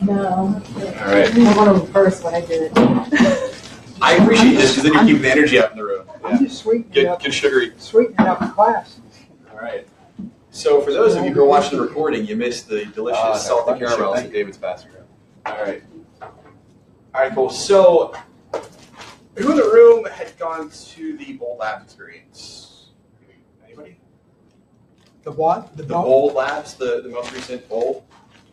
No. All right. I'm one of them first when I did it. I appreciate this because then you keep the energy out in the room. I'm just sweetening up. Get sugary. Sweetening up the class. All right. So for those of you who are watching the recording, you missed the delicious salted caramels that David's passing around. All right. All right, cool. So who in the room had gone to the Bold Labs experience? Anybody? The what? The Bold Labs, the most recent Bold?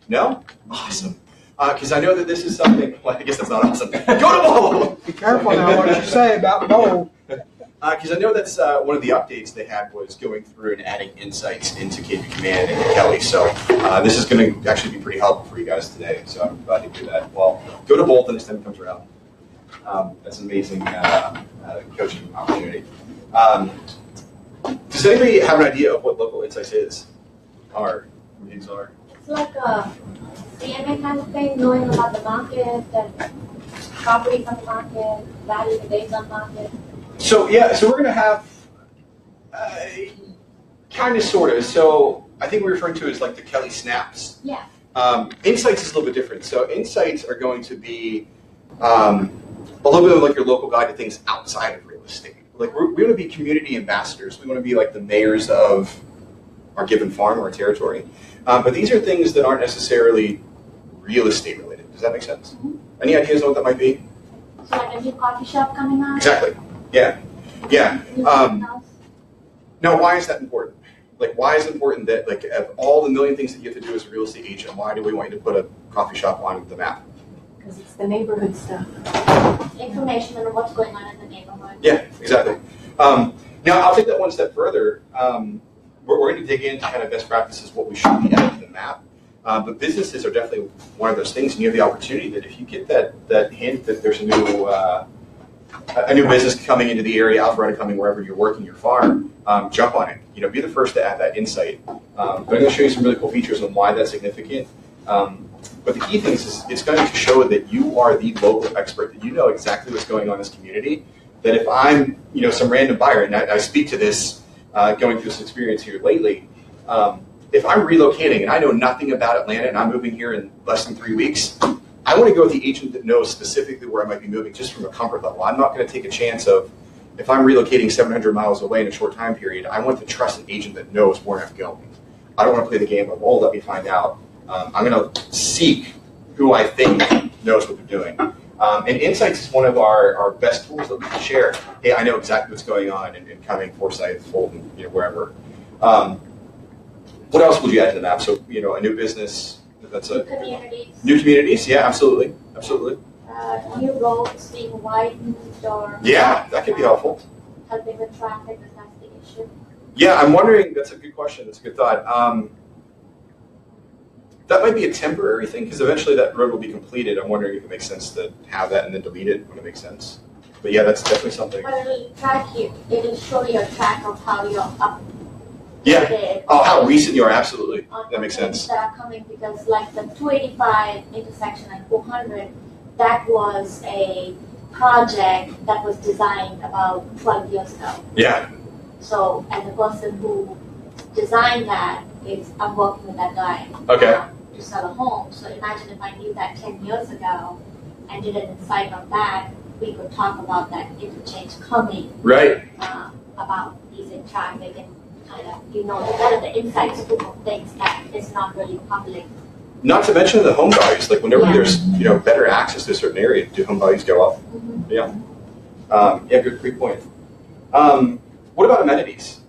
No? Awesome. Because I know that this is something, well, I guess that's not awesome. Go to Bold! Be careful now what you say about bold. Because I know that's one of the updates they had was going through and adding insights into KWCommand and Kelle. So this is going to actually be pretty helpful for you guys today. So I'm glad to do that. Well, go to Bold the next time it comes around. That's an amazing coaching opportunity. Does anybody have an idea of what local insights is? These are? It's like a CMA kind of thing, knowing about the market and properties on the market, value the days on market. So so we're going to have kind of, sort of. So I think we're referring to it as like the Kelle snaps. Yeah. Insights is a little bit different. So insights are going to be a little bit of like your local guide to things outside of real estate. Like we want to be community ambassadors. We want to be like the mayors of our given farm or territory. But these are things that aren't necessarily real estate related. Does that make sense? Mm-hmm. Any ideas on what that might be? So like a new coffee shop coming out? Exactly. Yeah. Now, why is that important? Like, why is it important that, like, of all the million things that you have to do as a real estate agent, why do we want you to put a coffee shop on the map? Because it's the neighborhood stuff. Information on what's going on in the neighborhood. Yeah, exactly. Now, I'll take that one step further. We're going to dig into kind of best practices, what we should be adding to the map. But businesses are definitely one of those things, and you have the opportunity that if you get that hint that there's a new business coming into the area, Alpharetta coming wherever you're working your farm, jump on it. Be the first to add that insight. But I'm going to show you some really cool features on why that's significant. But the key thing is it's going to show that you are the local expert, that you know exactly what's going on in this community. That if I'm some random buyer, and I speak to this going through this experience here lately, if I'm relocating and I know nothing about Atlanta and I'm moving here in less than 3 weeks, I want to go with the agent that knows specifically where I might be moving just from a comfort level. I'm not going to take a chance of, if I'm relocating 700 miles away in a short time period, I want to trust an agent that knows where I'm going. I don't want to play the game of, let me find out. I'm going to seek who I think knows what they're doing. And Insights is one of our best tools that we can share. Hey, I know exactly what's going on in Cumming, Forsyth, Fulton, wherever. What else would you add to the map? So, a new business. That's new communities. New communities, yeah, absolutely. New roads being widened or... Yeah, that could be helpful. Helping with traffic, if that's the issue. Yeah, I'm wondering, that's a good question, that's a good thought. That might be a temporary thing, because eventually that road will be completed. I'm wondering if it makes sense to have that and then delete it when it makes sense. But yeah, that's definitely something. But it'll track you. It'll show you a track of how you're up. Yeah. Oh, how recent you are, absolutely. That makes sense. That are coming, because like the 285 intersection at 400, that was a project that was designed about 12 years ago. Yeah. So, and the person who designed that I'm working with that guy. Okay. To sell a home. So imagine if I knew that 10 years ago and did an insight on that, we could talk about that interchange coming. Right. About using traffic and kind of, that are the insights of things that is not really public. Not to mention the home values. Like whenever there's better access to a certain area, do home values go up? Mm-hmm. Yeah. Great point. What about amenities?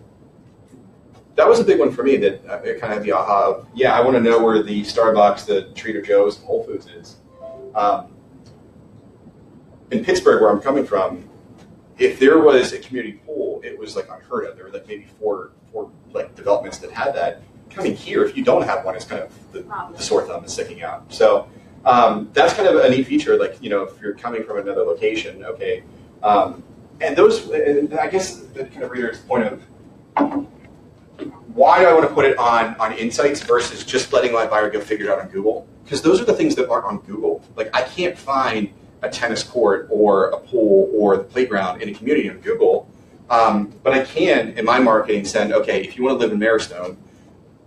That was a big one for me. That it kind of had the aha of, I want to know where the Starbucks, the Trader Joe's, and Whole Foods is. In Pittsburgh, where I'm coming from, if there was a community pool, it was like unheard of. There were like maybe four like developments that had that. Coming here, if you don't have one, it's kind of the sore thumb is sticking out. So that's kind of a neat feature. Like if you're coming from another location, okay, and I guess that kind of reiterates the point of why do I want to put it on Insights versus just letting my buyer go figure it out on Google? Because those are the things that aren't on Google. Like I can't find a tennis court or a pool or the playground in a community on Google, but I can, in my marketing, send, okay, if you want to live in Maristone,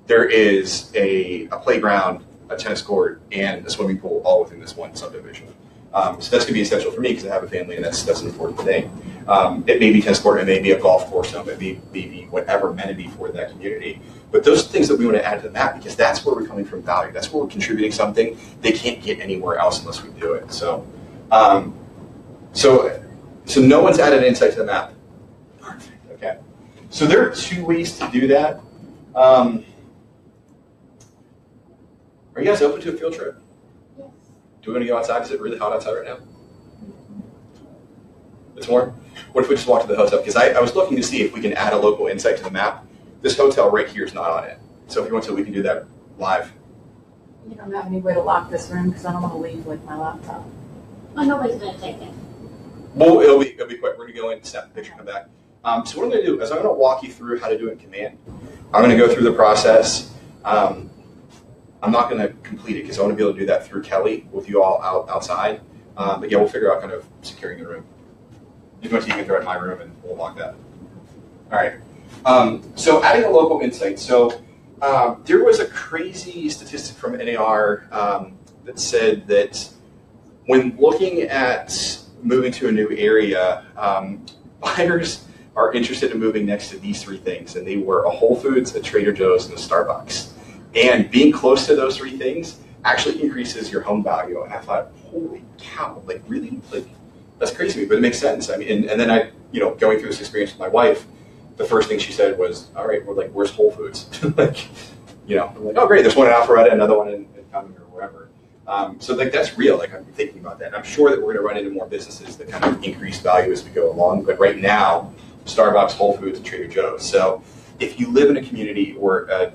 there is a playground a tennis court, and a swimming pool all within this one subdivision. So that's going to be essential for me because I have a family, and that's an important thing. It may be tennis court, it may be a golf course, it may be whatever amenity for that community. But those are things that we want to add to the map because that's where we're coming from value. That's where we're contributing something they can't get anywhere else unless we do it. So, so no one's added insight to the map. Perfect. Okay. So there are two ways to do that. Are you guys open to a field trip? Yes. Do we want to go outside? Is it really hot outside right now? It's warm? What if we just walk to the hotel? Because I was looking to see if we can add a local insight to the map. This hotel right here is not on it. So if you want to, we can do that live. You don't have any way to lock this room because I don't want to leave with my laptop. Oh, nobody's gonna take it. Well, it'll be quick. We're going to go in, snap a picture, come back. So what I'm going to do is I'm going to walk you through how to do it in Command. I'm going to go through the process. I'm not going to complete it because I want to be able to do that through Kelle with you all outside. But yeah, we'll figure out kind of securing the room. If you want to, you can throw it in my room and we'll lock that. All right. So adding a local insight. So there was a crazy statistic from NAR that said that when looking at moving to a new area, buyers are interested in moving next to these three things, and they were a Whole Foods, a Trader Joe's, and a Starbucks. And being close to those three things actually increases your home value. And I thought, holy cow, like really, like that's crazy to me, but it makes sense. I mean, and then I, going through this experience with my wife, the first thing she said was, all right, we're like, where's Whole Foods? I'm like, oh great, there's one in Alpharetta, another one in Cumming or wherever. So like that's real. Like I'm thinking about that. And I'm sure that we're going to run into more businesses that kind of increase value as we go along. But right now, Starbucks, Whole Foods, and Trader Joe's. So if you live in a community or a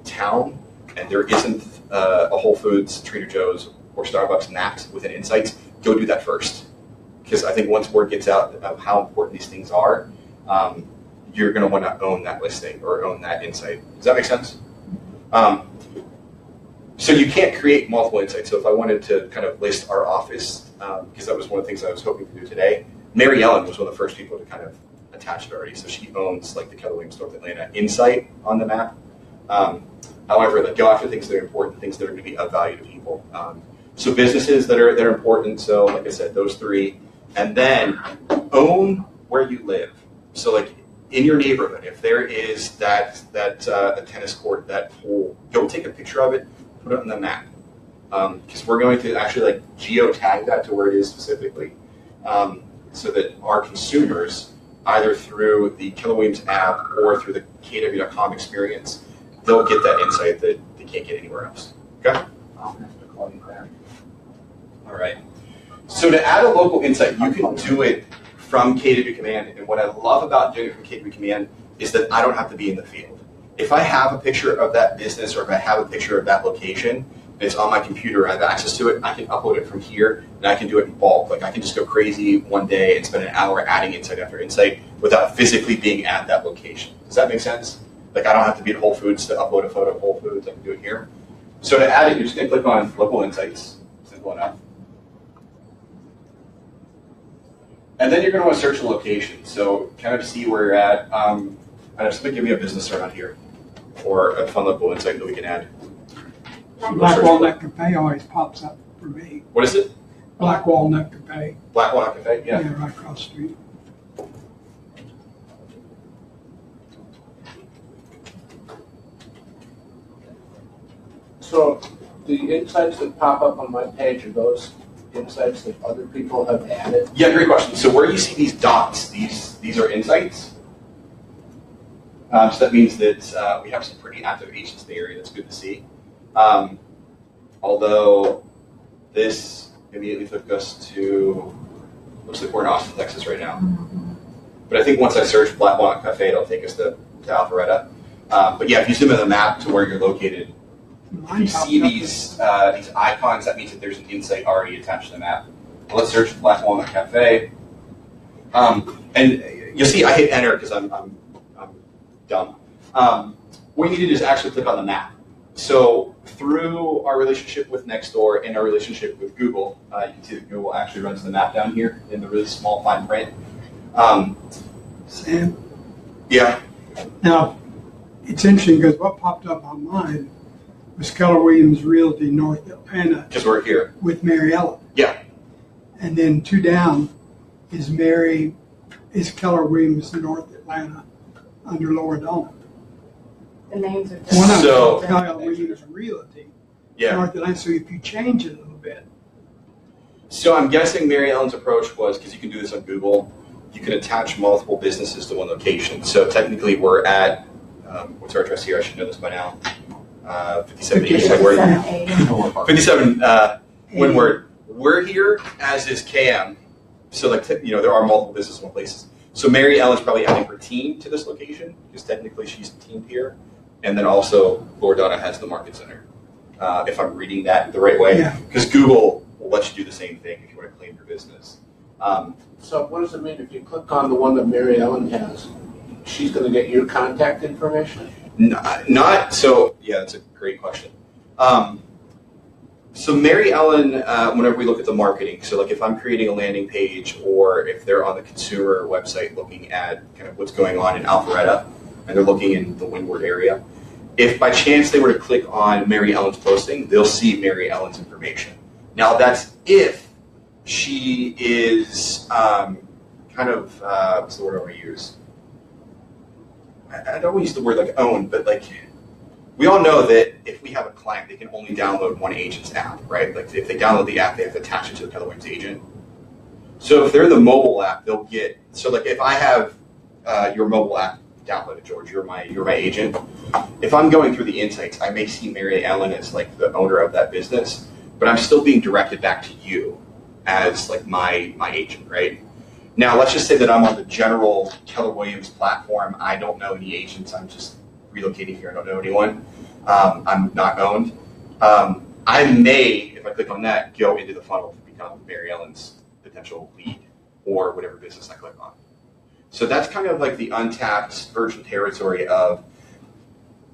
town and there isn't a Whole Foods, Trader Joe's, or Starbucks mapped within Insights, go do that first. Because I think once word gets out about how important these things are, you're going to want to own that listing or own that insight. Does that make sense? So you can't create multiple insights. So if I wanted to kind of list our office, because that was one of the things I was hoping to do today, Mary Ellen was one of the first people to kind of attach it already. So she owns like the Kelle North Atlanta insight on the map. However, like go after things that are important, things that are going to be of value to people. So businesses that are important. So like I said, those three, and then own where you live. So like in your neighborhood, if there is that a tennis court, that pool, go take a picture of it, put it on the map. Because we're going to actually like geotag that to where it is specifically, so that our consumers, either through the Kelle app or through the KW.com experience, they'll get that insight that they can't get anywhere else. Okay? I'll have to call you back. All right. So to add a local insight, you can do it from KWCommand. And what I love about doing it from KWCommand is that I don't have to be in the field. If I have a picture of that business or if I have a picture of that location, and it's on my computer, I have access to it, I can upload it from here, and I can do it in bulk. Like I can just go crazy one day and spend an hour adding insight after insight without physically being at that location. Does that make sense? Like I don't have to be at Whole Foods to upload a photo of Whole Foods, I can do it here. So to add it, you're just gonna click on Local Insights, simple enough. And then you're gonna wanna search a location. So kind of see where you're at. And if somebody give me a business around here or a fun local insight that we can add. Black Walnut Cafe always pops up for me. What is it? Black Walnut Cafe. Black Walnut Cafe, yeah. Yeah, right across the street. So the insights that pop up on my page are those insights that other people have added? Yeah, great question. So where you see these dots, these are insights. So that means that we have some pretty active agents in the area. That's good to see. Although this immediately took us to, looks like we're in Austin, Texas right now. But I think once I search Black Walnut Cafe, it'll take us to Alpharetta. But yeah, if you zoom in the map to where you're located, if you see these icons, that means that there's an insight already attached to the map. Well, let's search Black Walnut Cafe. And you'll see I hit enter because I'm dumb. What you need to do is actually click on the map. So through our relationship with Nextdoor and our relationship with Google, you can see that Google actually runs the map down here in the really small fine print. Sam? Yeah. Now, it's interesting because what popped up on mine was Keller Williams Realty North Atlanta Because we're here. with Mary Ellen. Yeah. And then 2 down is Keller Williams North Atlanta under Laura Donna. The names are One different. of So- them is Keller Williams Realty Yeah. North Atlanta. So if you change it a little bit, So I'm guessing Mary Ellen's approach was, because you can do this on Google, you can attach multiple businesses to one location. So technically we're at, what's our address here? I should know this by now. 5780. 57A. 57 when we're here, as is KM. So like, there are multiple businesses in one place. So Mary Ellen's probably adding her team to this location, because technically she's teamed here. And then also Laura Donna has the market center, if I'm reading that the right way. Yeah. Because Google will let you do the same thing if you want to claim your business. So what does it mean if you click on the one that Mary Ellen has? She's going to get your contact information? Not so. Yeah, that's a great question. So Mary Ellen, whenever we look at the marketing, so like if I'm creating a landing page or if they're on the consumer website looking at kind of what's going on in Alpharetta and they're looking in the Windward area, if by chance they were to click on Mary Ellen's posting, they'll see Mary Ellen's information. Now that's if she is what's the word I want to use? I don't want to use the word like own, but like we all know that if we have a client, they can only download one agent's app, right? Like if they download the app, they have to attach it to the Keller Williams agent. So if they're the mobile app, they'll get, so like if I have your mobile app downloaded, George, you're my agent. If I'm going through the insights, I may see Mary Ellen as like the owner of that business, but I'm still being directed back to you as like my agent, right? Now, let's just say that I'm on the general Keller Williams platform. I don't know any agents. I'm just relocating here. I don't know anyone. I'm not owned. I may, if I click on that, go into the funnel to become Mary Ellen's potential lead or whatever business I click on. So that's kind of like the untapped virgin territory of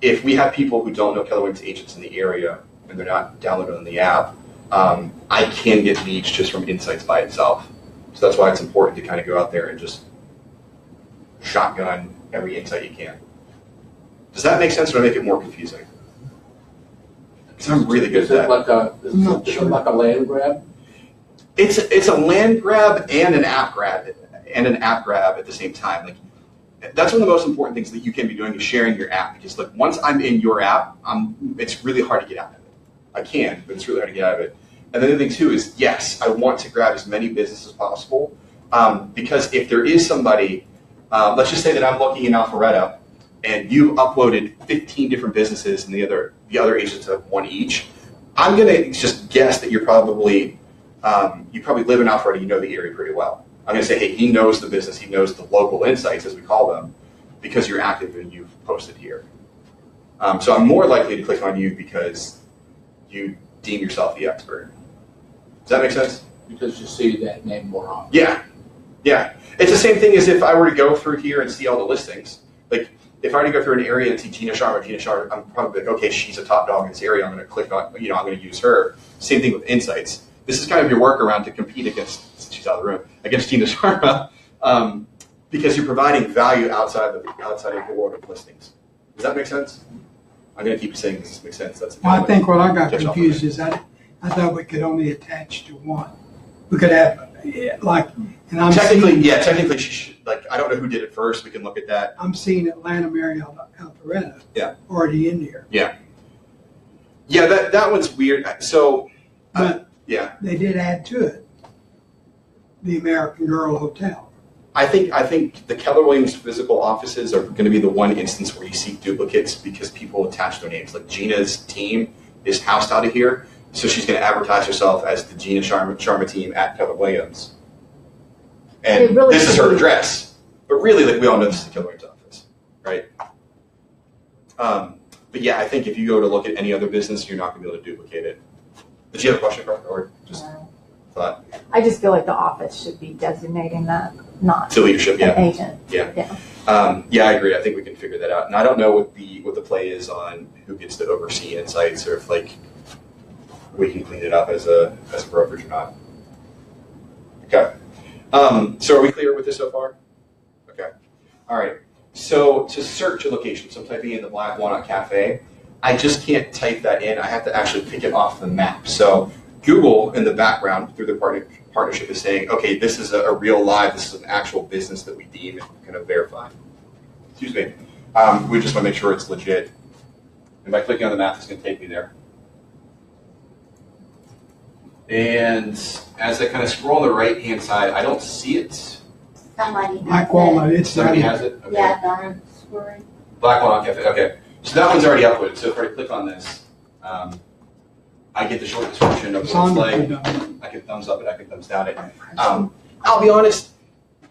if we have people who don't know Keller Williams agents in the area and they're not downloaded on the app, I can get leads just from insights by itself. So that's why it's important to kind of go out there and just shotgun every insight you can. Does that make sense, or do I make it more confusing? Because I'm really good Is at it that. like a land grab? It's a land grab and an app grab at the same time. Like that's one of the most important things that you can be doing is sharing your app, because like once I'm in your app, it's really hard to get out of it. I can, but it's really hard to get out of it. And the other thing too is, yes, I want to grab as many businesses as possible, because if there is somebody, let's just say that I'm looking in Alpharetta, and you've uploaded 15 different businesses, and the other agents have one each. I'm gonna just guess that you probably live in Alpharetta, you know the area pretty well. I'm gonna say, hey, he knows the business, he knows the local insights, as we call them, because you're active and you've posted here. So I'm more likely to click on you because you deem yourself the expert. Does that make sense? Because you see that name more often. Yeah. It's the same thing as if I were to go through here and see all the listings. Like, if I were to go through an area and see Gina Sharma, I'm probably like, okay, she's a top dog in this area. I'm going to click on, I'm going to use her. Same thing with insights. This is kind of your workaround to compete against, since she's out of the room, against Gina Sharma, because you're providing value outside of the world of listings. Does that make sense? I'm going to keep saying this makes sense. That's well, I think what I got Touch off confused on is I thought we could only attach to one. We could have like, and I'm technically, seeing, she should, like, I don't know who did it first. We can look at that. I'm seeing Atlanta, Mary Alpharetta. Yeah. Already in here. Yeah, that one's weird. So, But yeah. they did add to it the American Girl Hotel. I think the Keller Williams physical offices are going to be the one instance where you see duplicates because people attach their names. Like Gina's team is housed out of here, so she's going to advertise herself as the Gina Sharma team at Keller Williams. And really this is her should be. address. But really, like we all know this is the Keller Williams office, right? But yeah, I think if you go to look at any other business, you're not going to be able to duplicate it. Did you have a question, Brooke, or just thought? I just feel like the office should be designating that, not To leadership, yeah. an agent. Yeah, I agree. I think we can figure that out. And I don't know what the play is on who gets to oversee insights, or if like we can clean it up as a brokerage or not. Okay. So are we clear with this so far? Okay. All right. So to search a location, so I'm typing in the Black Walnut Cafe. I just can't type that in. I have to actually pick it off the map. So Google in the background through the partnership is saying, okay, this is a real live, this is an actual business that we deem and kind of verify. Excuse me. We just want to make sure it's legit. And by clicking on the map, it's going to take me there. And as I kind of scroll on the right-hand side, I don't see it. Somebody Black has Walnut, it's Somebody has it? Okay. Yeah, Darren Squirrel. Black Walnut Cafe, okay. So that one's already uploaded. So if I click on this, I get the short description of It's what it's on like. the I can thumbs up it, I can thumbs down it. I'll be honest,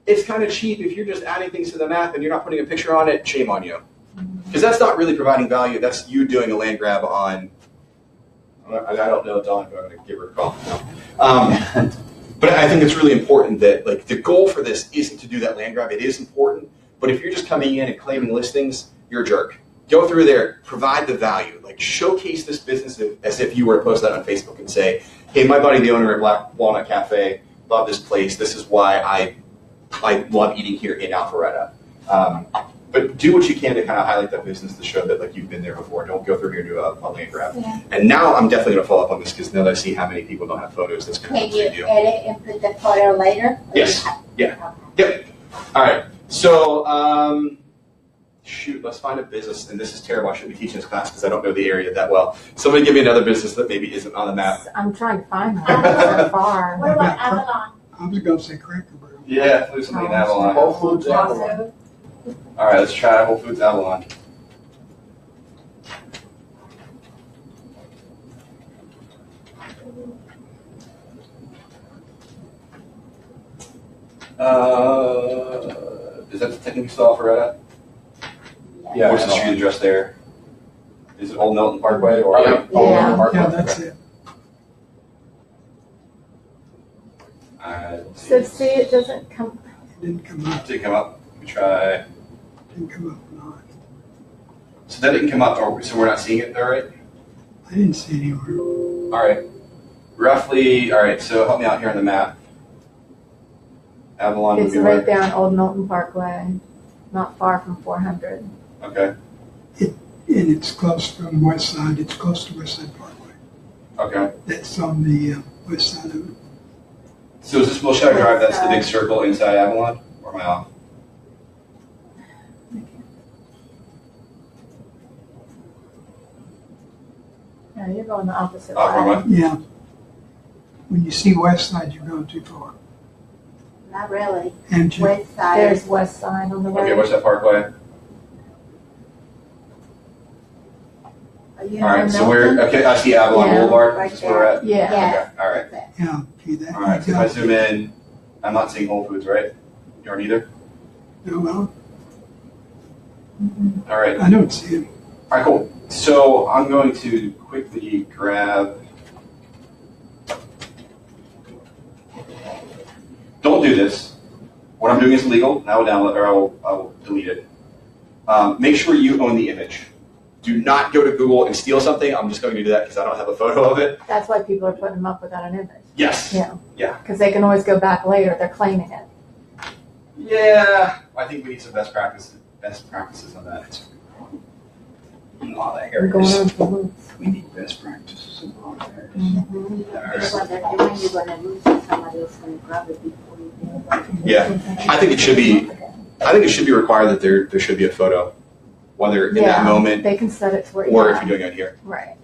it's kind of cheap if you're just adding things to the map and you're not putting a picture on it, shame on you. Because that's not really providing value, that's you doing a land grab on, I don't know Dawn, but I'm going to give her a call. No. But I think it's really important that like the goal for this isn't to do that land grab, it is important, but if you're just coming in and claiming listings, you're a jerk. Go through there, provide the value, like showcase this business as if you were to post that on Facebook and say, hey, my buddy, the owner of Black Walnut Cafe, love this place. This is why I love eating here in Alpharetta. But do what you can to kind of highlight that business to show that like you've been there before. Don't go through here and do a land grab. Yeah. And now I'm definitely going to follow up on this because now that I see how many people don't have photos, that's going to Can be you a big deal. edit and put the photo later? Or Yes. you have- Yeah. Okay. Yep. All right. So, shoot, let's find a business. And this is terrible. I shouldn't be teaching this class because I don't know the area that well. Somebody give me another business that maybe isn't on the map. I'm trying to find one so far. What about Avalon? I was going to say Cracker Barrel. Yeah, there's something in Avalon. Whole Foods Avalon. All right, let's try Whole Foods Avalon. Is that technically still Alpharetta? Yeah. What's the street address there? Is it Old Milton Parkway or Yeah. Old Yeah. Milton Parkway? Yeah, that's it. So see, it doesn't come, It didn't come up. Did it come up? We try. Didn't come up or not. So that didn't come up, so we're not seeing it there, right? I didn't see it anywhere. All right. Roughly, all right, so help me out here on the map. Avalon would it's be right where? there on Old Milton Parkway, not far from 400. Okay, And it's close from west side. It's close to West Side Parkway. okay. That's on the west side of it. So is this Wilshire Drive, that's the big circle inside Avalon, or am I off? No, you're going the opposite Oh, wrong way. one? Yeah. When you see west side, you're going too far. Not really. And you, West side. There's west side on the Okay, right. what's that Parkway? Are you All right, in so we're, Milton? okay, I see Avalon Yeah, Boulevard, right that's where we're at? Yeah. Yeah. Okay, all right. That's it. yeah, okay, that. All right, so if I zoom in, I'm not seeing Whole Foods, right? You aren't either? No, well, All right. I don't see it. All right, cool. So I'm going to quickly grab. Don't do this. What I'm doing is illegal. And I will download, or I will delete it. Make sure you own the image. Do not go to Google and steal something. I'm just going to do that because I don't have a photo of it. That's why people are putting them up without an image. Yes. Yeah. Yeah. Because they can always go back later. They're claiming it. Yeah. I think we need some best practices on that. Oh, there We're it going is. on for roots. We need best practices in all areas. That's what they're doing. You're gonna lose it. Somebody else gonna grab it before you do it. Yeah. I think it should be. I think it should be required that there should be a photo, whether in that moment They can set it to where or yeah. if you're doing it here. Right.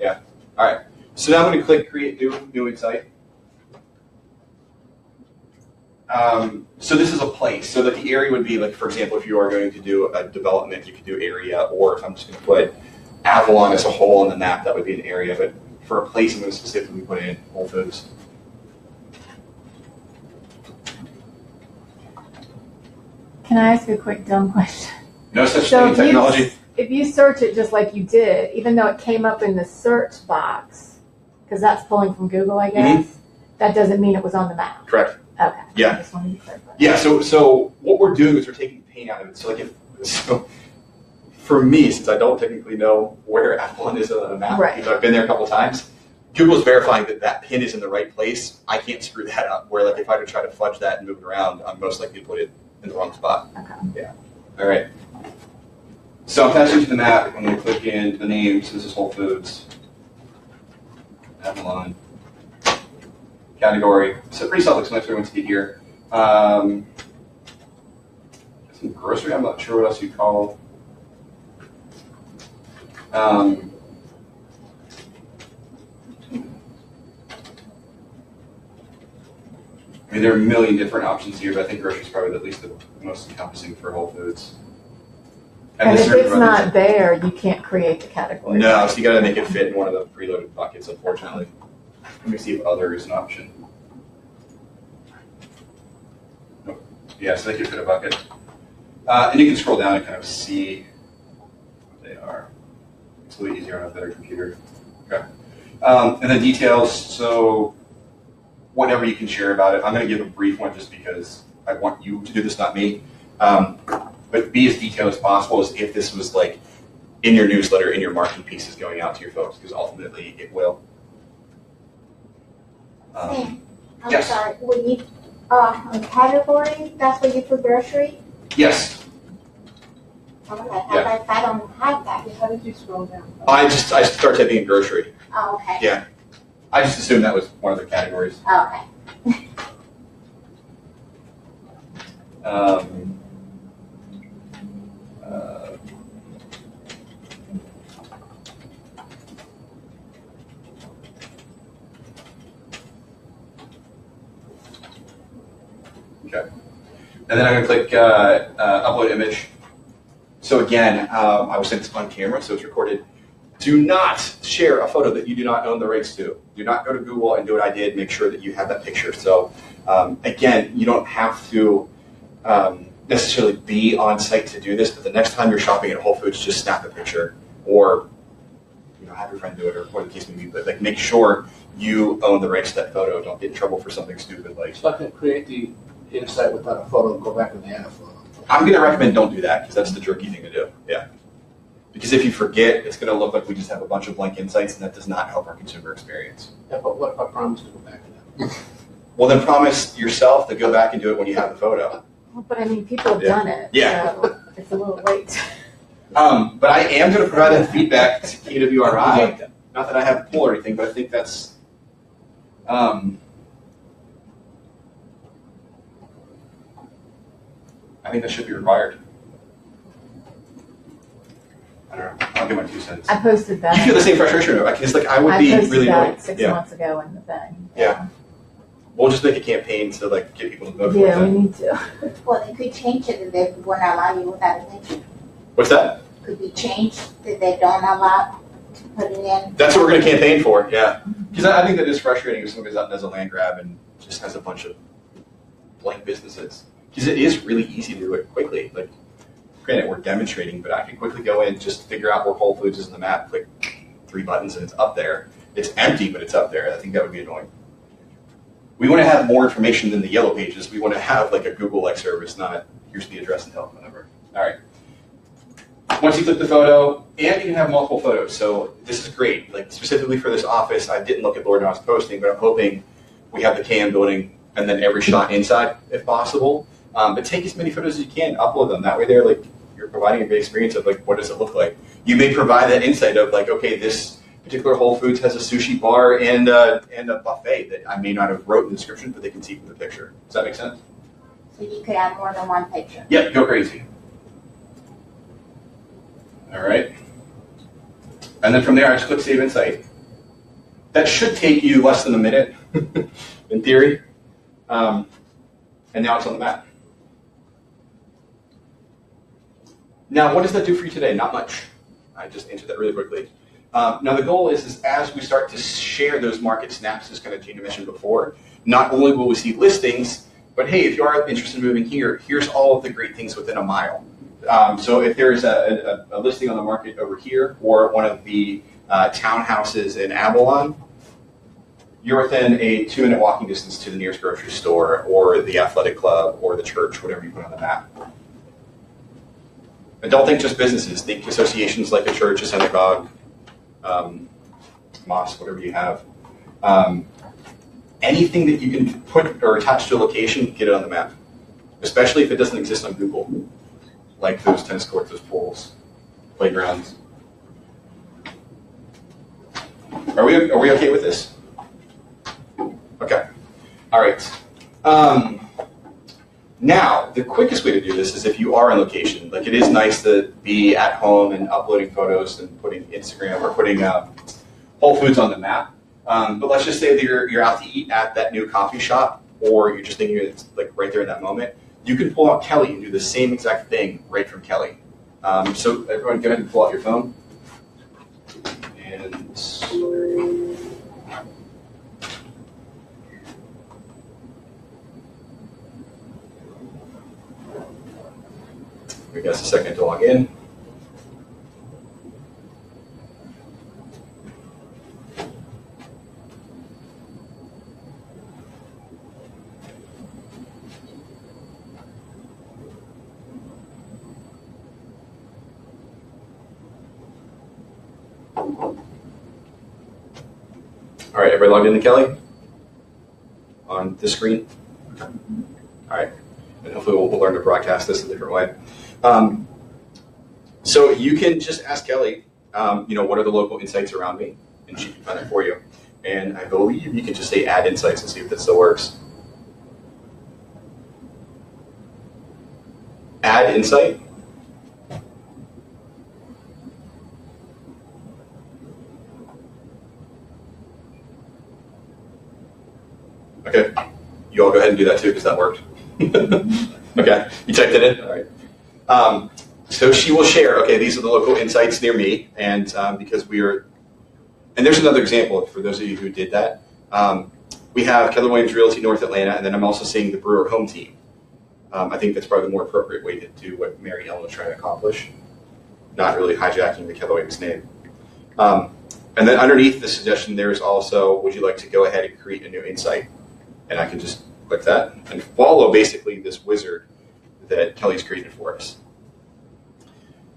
All right. So now I'm going to click Create New Insight. So this is a place. So that the area would be like, for example, if you are going to do a development, you could do area, or if I'm just going to put Avalon as a whole on the map, that would be an area. But for a place, I'm going to specifically put in Whole Foods. Can I ask you a quick dumb question? No such So thing in technology. if you search it just like you did, even though it came up in the search box, because that's pulling from Google, I guess, that doesn't mean it was on the map. Correct. Okay. Yeah. I just wanted to clarify. Yeah, so what we're doing is we're taking the pain out of it. So for me, since I don't technically know where Avalon is on the map, Right. because I've been there a couple times, Google's verifying that that pin is in the right place. I can't screw that up. Where like if I were to try to fudge that and move it around, I'm most likely to put it in the wrong spot. Okay. Yeah. All right. So I'm passing to the map. I'm going to click in the name. So this is Whole Foods. Avalon. Category. So pretty self-explanatory once you get here. Some grocery. I'm not sure what else you'd call. I mean, there are a million different options here, but I think grocery is probably at least the most encompassing for Whole Foods. And if it's not there, you can't create the category. No, so you got to make it fit in one of the preloaded buckets, unfortunately. Let me see if other is an option. Nope. Yeah, so they can fit a bucket. And you can scroll down and kind of see what they are. It's a little easier on a better computer. Okay. And the details, so whatever you can share about it. I'm going to give a brief one just because I want you to do this, not me. But be as detailed as possible as if this was like in your newsletter, in your marketing pieces going out to your folks, because ultimately it will. Sam, I'm yes. sorry. When you a category, that's what you put grocery? Yes. I don't have that. How did you scroll down? I start typing in grocery. Oh, okay. Yeah. I just assumed that was one of the categories. Oh, okay. Okay. And then I'm going to click upload image. So again, I was sent this on camera, so it's recorded. Do not share a photo that you do not own the rights to. Do not go to Google and do what I did. Make sure that you have that picture. So again, you don't have to necessarily be on site to do this, but the next time you're shopping at Whole Foods, just snap a picture, or have your friend do it, or whatever the case may be. But like, make sure you own the rights to that photo. Don't get in trouble for something stupid like. So I can create the insight without a photo and go back and add a photo. I'm going to recommend don't do that because that's the jerky thing to do. Yeah. Because if you forget, it's going to look like we just have a bunch of blank insights, and that does not help our consumer experience. Yeah, but what if I promise to go back to that? Well, then promise yourself to go back and do it when you have the photo. Well, but I mean, people have done it. Yeah. So it's a little late. But I am going to provide that feedback to KWRI. Not that I have a poll or anything, but I think that's. I think that should be required. I don't know. I'll give my 2 cents. I posted that. You feel the same frustration, because like I would be really annoyed. Posted that 6 months ago in the thing. Yeah. We'll just make a campaign to like get people to vote for it. Yeah, we need to. Well, they could change it if they won't allow you without a picture. What's that? Could be changed that they don't allow to put it in. That's what we're going to campaign for, yeah. Because I think that is frustrating if someone goes out and does a land grab and just has a bunch of blank businesses. Because it is really easy to do it quickly. Like, granted, we're demonstrating, but I can quickly go in, just figure out where Whole Foods is in the map, click 3 buttons, and it's up there. It's empty, but it's up there. I think that would be annoying. We want to have more information than the yellow pages. We want to have like a Google-like service, not here's the address and telephone number. All right. Once you click the photo, and you can have multiple photos. So this is great. Like specifically for this office, I didn't look at Lord Knott's posting, but I'm hoping we have the KM building and then every shot inside if possible. But take as many photos as you can, upload them. That way they're like, you're providing a great experience of like, what does it look like? You may provide that insight of like, okay, this particular Whole Foods has a sushi bar and a buffet that I may not have wrote in the description, but they can see from the picture. Does that make sense? So you could have more than one picture. Yep, go crazy. All right. And then from there, I just click Save Insight. That should take you less than a minute, in theory. And now it's on the map. Now, what does that do for you today? Not much. I just answered that really quickly. Now, the goal is as we start to share those market snaps, as kind of Gina mentioned before, not only will we see listings, but hey, if you are interested in moving here, here's all of the great things within a mile. So if there's a listing on the market over here, or one of the townhouses in Avalon, you're within a 2-minute walking distance to the nearest grocery store, or the athletic club, or the church, whatever you put on the map. And don't think just businesses. Think associations like a church, a synagogue, mosque, whatever you have. Anything that you can put or attach to a location, get it on the map. Especially if it doesn't exist on Google, like those tennis courts, those pools. playgrounds. Are we okay with this? Okay. All right. Now, the quickest way to do this is if you are on location. Like, it is nice to be at home and uploading photos and putting Instagram or putting Whole Foods on the map. But let's just say that you're out to eat at that new coffee shop, or you're just thinking it's like right there in that moment. You can pull out Kelle and do the same exact thing right from Kelle. So everyone, go ahead and pull out your phone. And give us a second to log in. All right, everybody logged into Kelle? On this screen? All right, and hopefully we'll learn to broadcast this a different way. So you can just ask Kelle, what are the local insights around me? And she can find it for you. And I believe you can just say add insights and see if that still works. Add insight. Okay, you all go ahead and do that too, because that worked. Okay, you typed it in? All right. So she will share, okay, these are the local insights near me, and because and there's another example for those of you who did that. We have Keller Williams Realty North Atlanta, and then I'm also seeing the Brewer Home Team. I think that's probably the more appropriate way to do what Mary Ellen was trying to accomplish, not really hijacking the Keller Williams name. And then underneath the suggestion, there's also, would you like to go ahead and create a new insight? And I can just click that and follow basically this wizard that Kelly's created for us.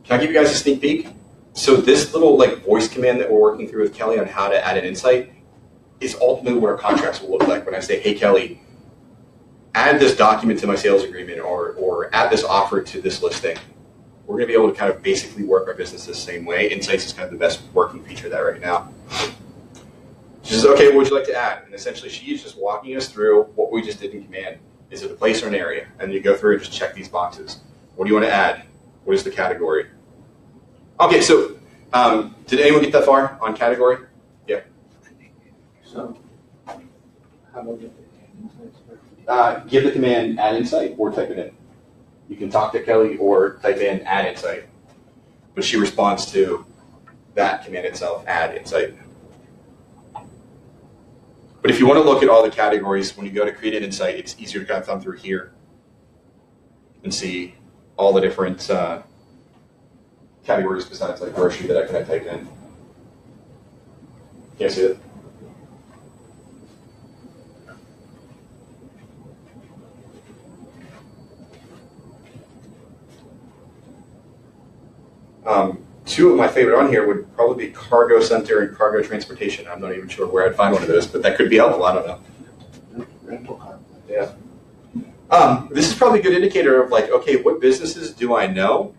Can I give you guys a sneak peek? So this little voice command that we're working through with Kelle on how to add an insight is ultimately what our contracts will look like when I say, hey, Kelle, add this document to my sales agreement or add this offer to this listing. We're going to be able to kind of basically work our business the same way. Insights is kind of the best working feature of that right now. She says, okay, what would you like to add? And essentially she is just walking us through what we just did in command. Is it a place or an area? And you go through and just check these boxes. What do you want to add? What is the category? Okay, so did anyone get that far on category? Yeah. So, how do I get the insights? Give the command add insight or type it in. You can talk to Kelle or type in add insight. But she responds to that command itself, add insight. But if you want to look at all the categories, when you go to create an insight, it's easier to kind of thumb through here and see all the different categories besides grocery that I could have typed in. Can you see it? Two of my favorite on here would probably be cargo center and cargo transportation. I'm not even sure where I'd find one of those, but that could be helpful. I don't know. Rental car. Yeah. This is probably a good indicator of okay, what businesses do I know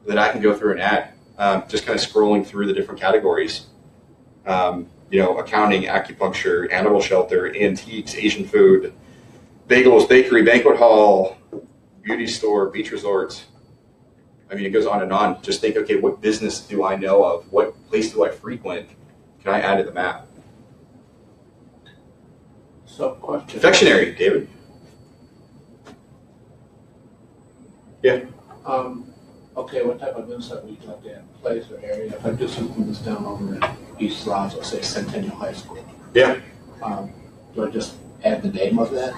that I can go through and add? Just kind of scrolling through the different categories. Accounting, acupuncture, animal shelter, antiques, Asian food, bagels, bakery, banquet hall, beauty store, beach resorts. I mean, it goes on and on. Just think, okay, what business do I know of? What place do I frequent? Can I add to the map? So, question. Confectionery, David. Yeah. Okay, what type of insight would you like to add? Place or area? If I do something that's down over in East Roswell, say Centennial High School. Yeah. Do I just add the name of that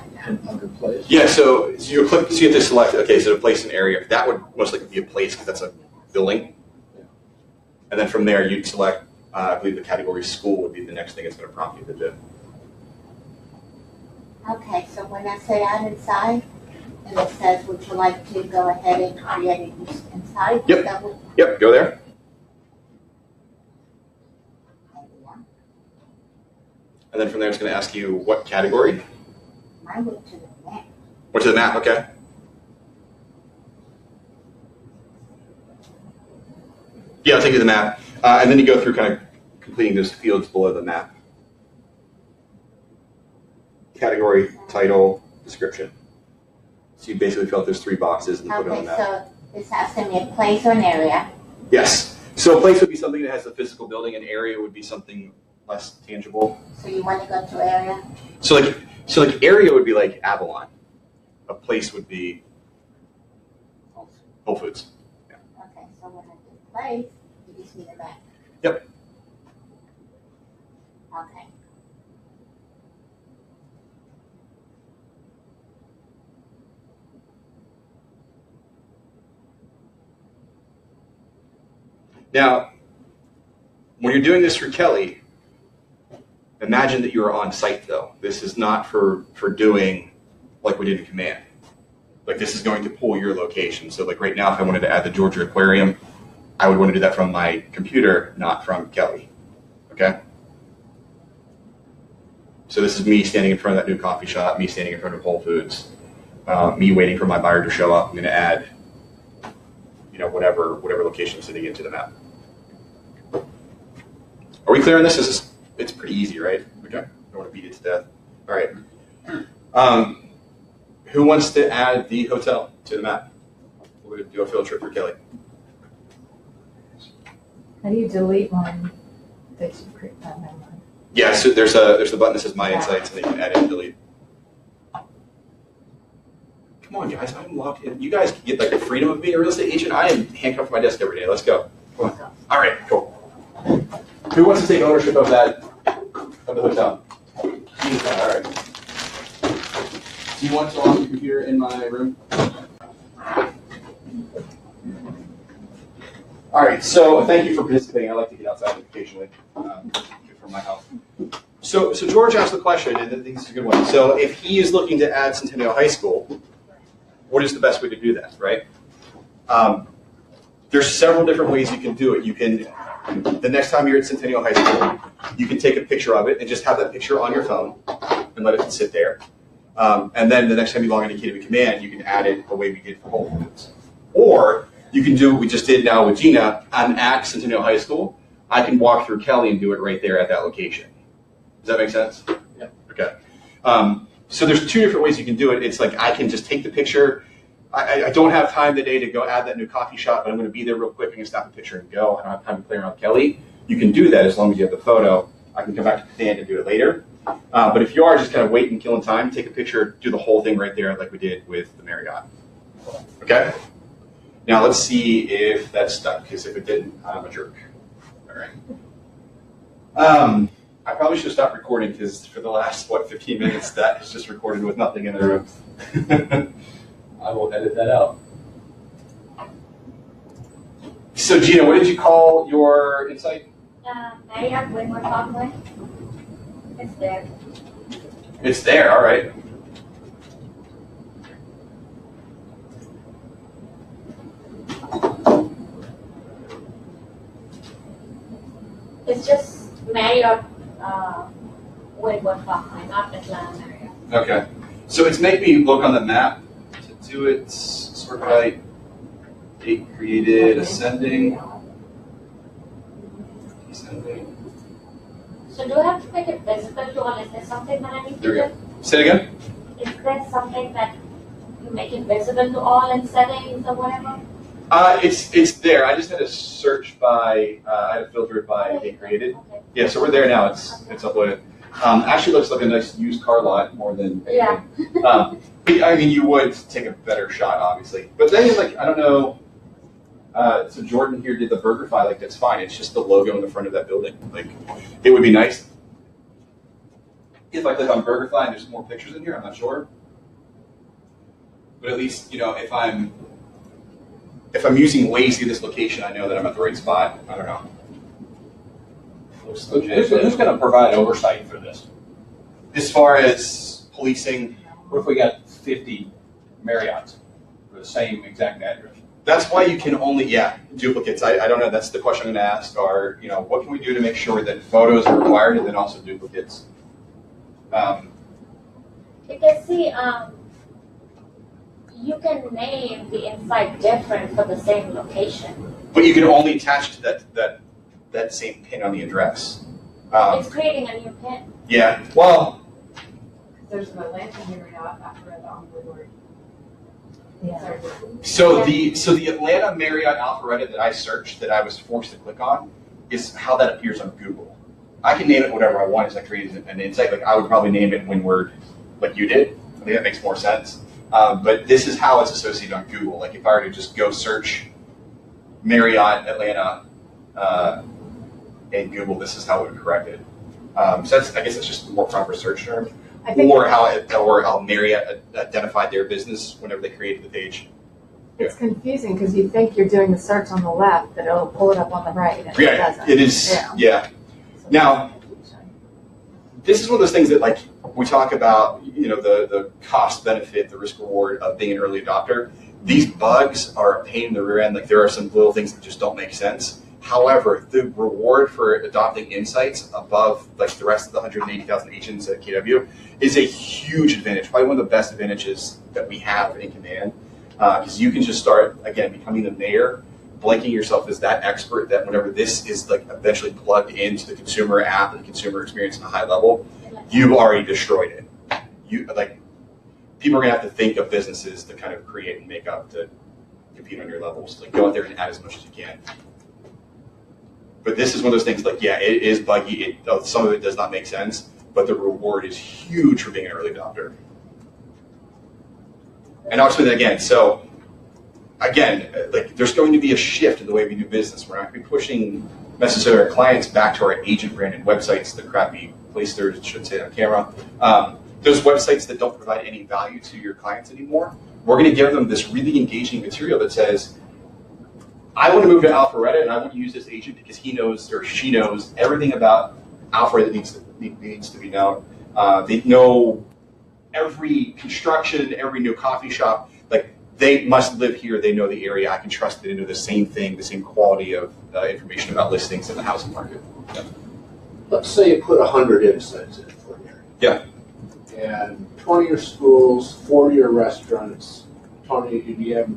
under place? Yeah, so you click, so you have to select, okay, so to place an area, that would most likely be a place because that's a building. Yeah. And then from there, you'd select, I believe the category school would be the next thing it's going to prompt you to do. Okay, so when I say add inside, and it says, would you like to go ahead and create it inside? Yep. That would, Yep, go there. And then from there, it's going to ask you what category. mine went to the map. Went to the map, okay. Yeah, I'll take you to the map. And then you go through kind of completing those fields below the map. Category, title, description. So you basically fill out those 3 boxes and put it on the map. So this has to be a place or an area. Yes. So a place would be something that has a physical building. An area would be something less tangible. So you want to go to area? So like area would be like Avalon. A place would be Whole Foods. Yeah. Okay, so when I do place, you just need a map. Yep. Okay. Now, when you're doing this for Kelle, imagine that you are on site though. This is not for doing like we did in Command. Like this is going to pull your location. So like right now, if I wanted to add the Georgia Aquarium, I would want to do that from my computer, not from Kelle. Okay? So this is me standing in front of that new coffee shop, me standing in front of Whole Foods, me waiting for my buyer to show up. I'm going to add, whatever location I'm sitting into the map. Are we clear on this? It's pretty easy, right? Okay. I don't want to beat it to death. All right. Who wants to add the hotel to the map? We're going to do a field trip for Kelle. How do you delete one that you create that memory? Yeah, so there's a button that says My Insights, and then you can add and delete. Come on, guys, I'm locked in. You guys get like the freedom of being a real estate agent. I am handcuffed to my desk every day. Let's go. Come on. All right, cool. Who wants to take ownership of the hotel? All right. Do you want to lock your computer in my room? All right, so thank you for participating. I like to get outside occasionally, good for my health. So George asked the question, and I think this is a good one. So if he is looking to add Centennial High School, what is the best way to do that, right? There's several different ways you can do it. You can, the next time you're at Centennial High School, you can take a picture of it and just have that picture on your phone and let it sit there. And then the next time you log into KWCommand, you can add it the way we did for Whole Foods. Or you can do what we just did now with Gina. I'm at Centennial High School. I can walk through Kelle and do it right there at that location. Does that make sense? Yeah. Okay. So there's 2 different ways you can do it. It's like I can just take the picture. I don't have time today to go add that new coffee shop, but I'm going to be there real quick. I can snap a picture and go. I don't have time to play around with Kelle. You can do that as long as you have the photo. I can come back to Command and do it later. But if you are just kind of waiting, killing time, take a picture, do the whole thing right there like we did with the Marriott. Okay? Now let's see if that's stuck, because if it didn't, I'm a jerk. All right. I probably should have stopped recording, because for the last, 15 minutes, that is just recorded with nothing in the room. I will edit that out. So Gina, what did you call your insight? Marriott Windward Parkway. It's there. It's there, all right. It's just Marriott Windward Parkway, not Atlanta Marriott. Okay. So it's make me look on the map to do it sort of by date created, ascending, descending. So do I have to make it visible to all? Is there something that I need to There we do? go. Say it again? Is there something that you make it visible to all in settings or whatever? It's there. I just had to search by, I had to filter it by date created. Okay. Yeah, so we're there now. It's uploaded. Actually looks like a nice used car lot more than anything. Yeah. I mean, you would take a better shot, obviously. But then, like, I don't know. So Jordan here did the BurgerFi. Like, that's fine. It's just the logo in the front of that building. Like, it would be nice if I click on BurgerFi and there's more pictures in here. I'm not sure. But at least, if I'm using Waze to this location, I know that I'm at the right spot. I don't know. Looks legit. Who's going to provide oversight for this? As far as policing, What if we got 50 Marriotts for the same exact address? that's why you can only, duplicates. I don't know. That's the question I'm going to ask. Are, what can we do to make sure that photos are required and then also duplicates? Because see, you can name the insight different for the same location. But you can only attach to that same pin on the address. It's creating a new pin. Yeah, well, There's an Atlanta Marriott Alpharetta on board. Yeah. so the Atlanta Marriott Alpharetta that I searched, that I was forced to click on, is how that appears on Google. I can name it whatever I want as I created an insight. Like I would probably name it Windward, like you did. I think that makes more sense. But this is how it's associated on Google. Like if I were to just go search Marriott Atlanta in Google, this is how it would be corrected. So I guess it's just a more proper search term, I think or how Marriott identified their business whenever they created the page. it's confusing because you think you're doing the search on the left, that it'll pull it up on the right, and it doesn't. It is. Yeah. So Now- that's confusion. This is one of those things that, like, we talk about, the cost benefit, the risk reward of being an early adopter. These bugs are a pain in the rear end. Like, there are some little things that just don't make sense. However, the reward for adopting insights above, like, the rest of the 180,000 agents at KW is a huge advantage. Probably one of the best advantages that we have in Command, because you can just start, again, becoming the mayor, blanking yourself as that expert that whenever this is, like, eventually plugged into the consumer app and the consumer experience at a high level, you've already destroyed it. People are gonna have to think of businesses to kind of create and make up to compete on your levels. Like, go out there and add as much as you can. But this is one of those things. Like, yeah, it is buggy. Some of it does not make sense, but the reward is huge for being an early adopter. And I'll explain that again. So, again, like, there's going to be a shift in the way we do business. We're not going to be pushing necessarily our clients back to our agent-branded websites, the crappy placeholders, I should say on camera. Those websites that don't provide any value to your clients anymore, we're going to give them this really engaging material that says, I want to move to Alpharetta and I want to use this agent because he knows or she knows everything about Alpharetta that needs to be known. They know every construction, every new coffee shop. Like, they must live here. They know the area. I can trust that they know the same thing, the same quality of information about listings in the housing market. Yeah. Let's say you put 100 insights in for an area. Yeah. And 20 are schools, 40 are restaurants, 20, you have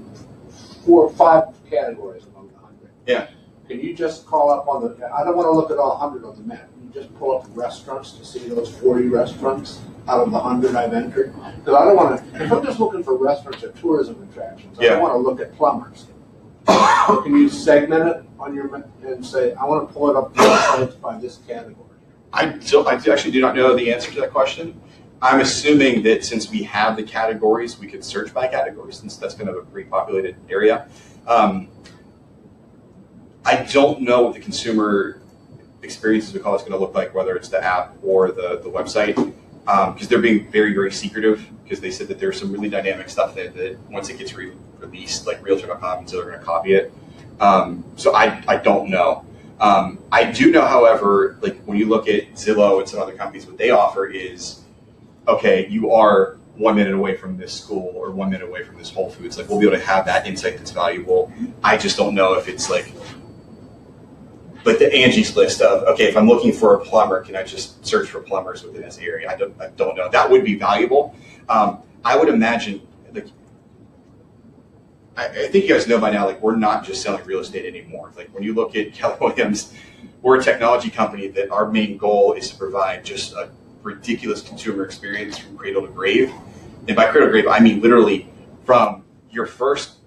4 or 5 categories among the 100. Yeah. Can you just call up on the, I don't want to look at all 100 on the map. Can you just pull up restaurants to see those 40 restaurants out of the 100 I've entered? Because I don't want to, if I'm just looking for restaurants or tourism attractions, I don't want to look at plumbers. So can you segment it on your map and say, I want to pull it up the sites by this category? I actually do not know the answer to that question. I'm assuming that since we have the categories, we could search by categories, since that's kind of a pretty populated area. I don't know what the consumer experience, as we call it, is going to look like, whether it's the app or the website, because they're being very, very secretive, because they said that there's some really dynamic stuff that once it gets released, like Realtor.com, and so they're going to copy it. So I don't know. I do know, however, like when you look at Zillow and some other companies, what they offer is, okay, you are 1 minute away from this school or 1 minute away from this Whole Foods. Like, we'll be able to have that insight that's valuable. I just don't know if it's like the Angie's list of, okay, if I'm looking for a plumber, can I just search for plumbers within this area? I don't know. That would be valuable. I would imagine, like, I think you guys know by now, like, we're not just selling real estate anymore. Like, when you look at Kelle Williams, we're a technology company that our main goal is to provide just a ridiculous consumer experience from cradle to grave. And by cradle to grave, I mean literally from your first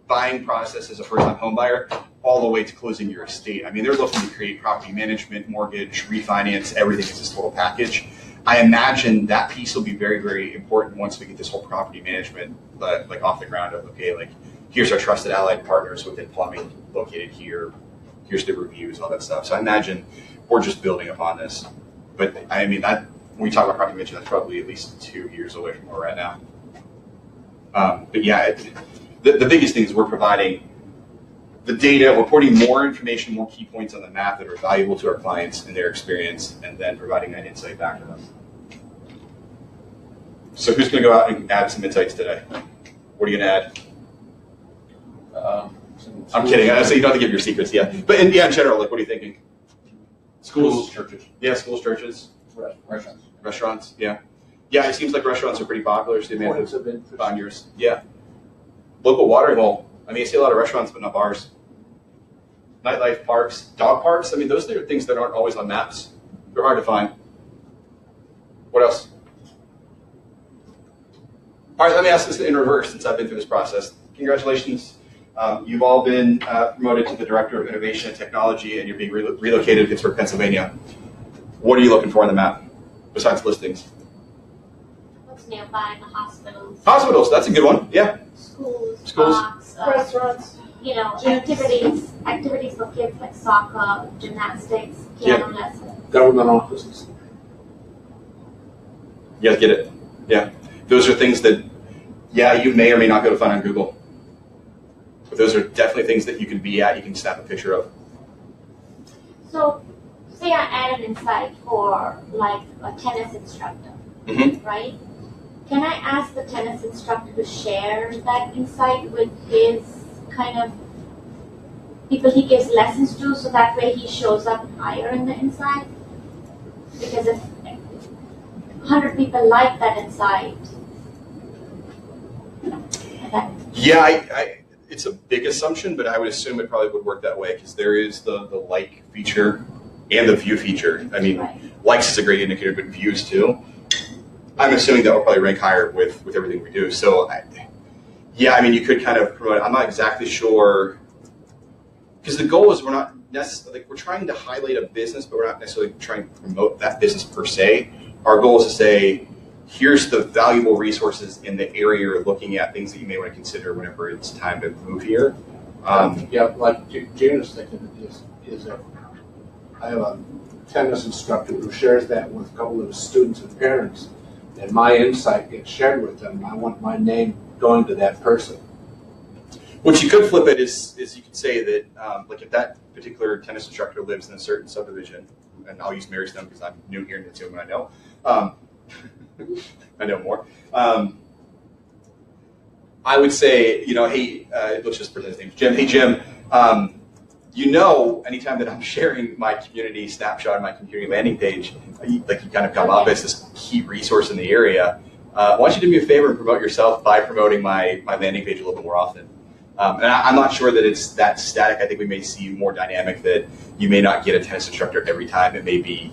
buying process as a first-time home buyer all the way to closing your estate. I mean, they're looking to create property management, mortgage, refinance, everything is this total package. I imagine that piece will be very, very important once we get this whole property management like off the ground of, okay, like, here's our trusted allied partners within plumbing located here, here's the reviews, all that stuff. So I imagine we're just building upon this. But I mean, that when we talk about property management, that's probably at least 2 years away from where we're at now. But yeah, the biggest thing is we're providing the data, we're putting more information, more key points on the map that are valuable to our clients and their experience, and then providing that insight back to them. So who's going to go out and add some insights today? What are you going to add? I'm kidding. I say you don't have to give your secrets yet. But in general, like, what are you thinking? Schools, churches. Yeah, schools, churches. Restaurants. Restaurants, yeah. Yeah, it seems like restaurants are pretty popular. So they may Points have of interest. found yours. Yeah. Local watering hole. I mean, I see a lot of restaurants, but not bars. nightlife, parks, dog parks. I mean, those are things that aren't always on maps. They're hard to find. What else? All right, let me ask this in reverse since I've been through this process. Congratulations. You've all been promoted to the Director of Innovation and Technology, and you're being relocated to Pittsburgh, Pennsylvania. What are you looking for on the map besides listings? What's nearby, the hospitals. Hospitals, that's a good one. Yeah. Schools. Restaurants. Activities for kids like soccer, gymnastics, piano lessons. Government offices. You guys get it? Yeah. Those are things that, you may or may not be able to find on Google. But those are definitely things that you can be at, you can snap a picture of. So, say I add an insight for like a tennis instructor, right? Can I ask the tennis instructor to share that insight with his kind of people he gives lessons to, so that way he shows up higher in the insight? Because if 100 people like that insight, it's a big assumption, but I would assume it probably would work that way because there is the like feature and the view feature. I mean, likes is a great indicator, but views too. I'm assuming that will probably rank higher with everything we do. So, you could kind of promote it. I'm not exactly sure because the goal is we're not necessarily we're trying to highlight a business, but we're not necessarily trying to promote that business per se. Our goal is to say, here's the valuable resources in the area you're looking at, things that you may want to consider whenever it's time to move here. Like Jane was thinking is I have a tennis instructor who shares that with a couple of his students and parents, and my insight gets shared with them. I want my name going to that person. What you could flip it is you could say that, if that particular tennis instructor lives in a certain subdivision, and I'll use Mary's because I'm new here and it's the only one I know. I know more. I would say, hey, let's just pretend his name's Jim. Hey, Jim, anytime that I'm sharing my community snapshot on my community landing page, you kind of come up as this key resource in the area. Why don't you do me a favor and promote yourself by promoting my landing page a little bit more often? And I'm not sure that it's that static. I think we may see more dynamic that you may not get a tennis instructor every time. It may be